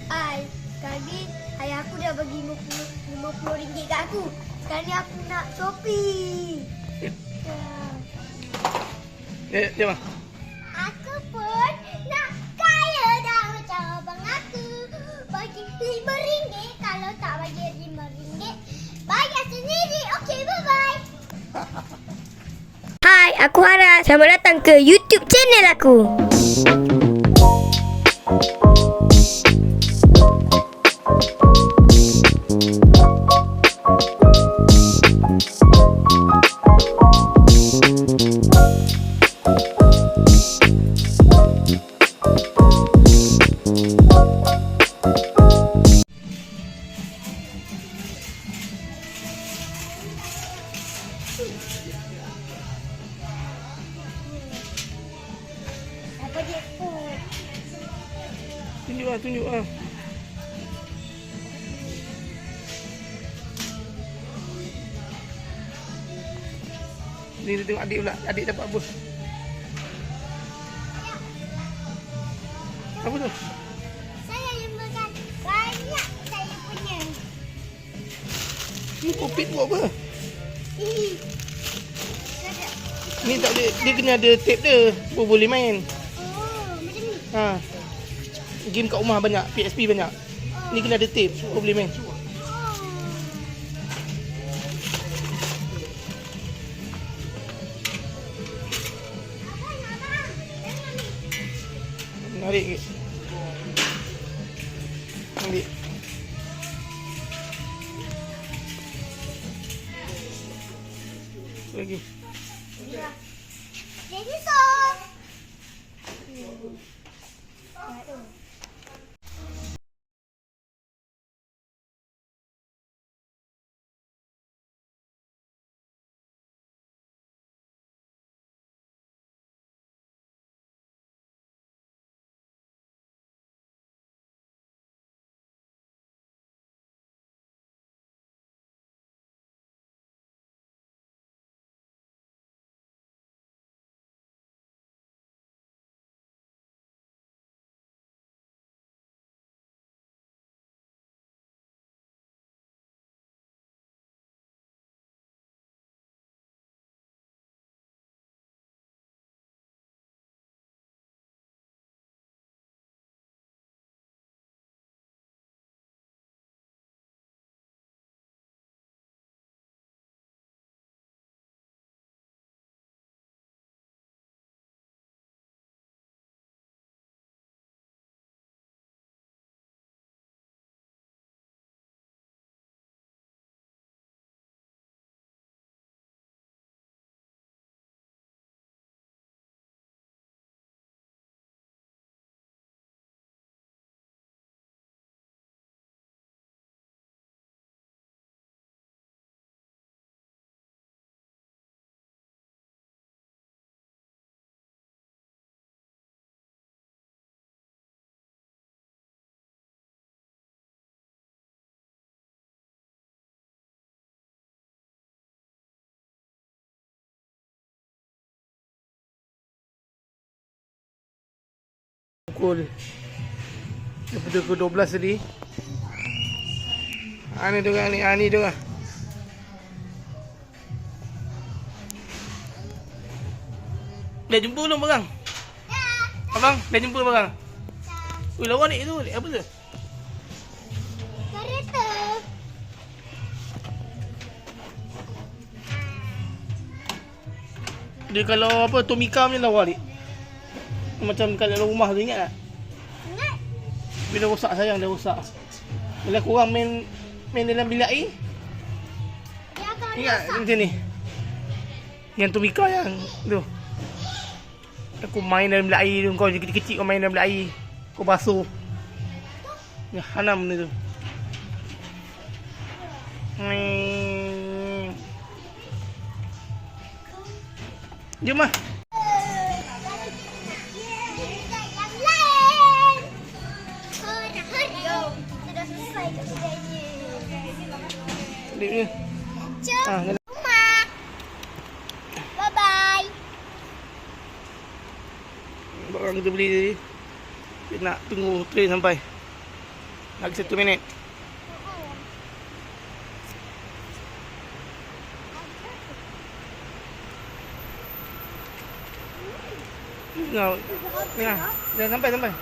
Sekarang ni ayah aku dah bagi RM50 kat aku. Sekarang ni aku nak shopping. Jom lah. Aku pun nak kaya dah macam abang aku. Bagi RM5. Kalau tak bagi RM5, bayar sendiri. Okey, bye-bye. Hai, aku Hara. Selamat datang ke YouTube channel aku. Apa dia? Tunjuk lah. Ni dia tengok adik pula. Adik dapat apa? Apa tu? Saya yang makan banyak saya punya. Ni popit buat apa? Ih. Ni tak boleh. Dia kena ada tape dia. Baru boleh main. Oh, macam ni. Ha. Game kat rumah banyak. PSP banyak. Ni kena ada tape. Baru boleh main. Narik ke? Ambil. Lagi. Jadi sob. Pukul pukul 12 tadi. Ni dengar ni. Ni dengar. Dah jumpa belum barang? Abang, dah jumpa barang? Ui, lawa ni tu. Apa tu? Kereta. Dia kalau apa Tomica punya lawa ni. Macam kat dalam rumah tu, ingat tak? Ingat? Bila rosak sayang, dah rosak. Bila korang main dalam bilik air, Dia akan ingat rosak. macam ni. Yang Tomica yang tu. Aku main dalam bilik air tu, kau kecil-kecil kau main dalam bilik air. Kau basuh. Ya, hanam ni tu. Jom lah. Lip dia. Jom rumah. Bye-bye. Barang kita beli tadi. Kita nak tunggu train sampai. Lagi 1 minit. No. Ya, dah sampai.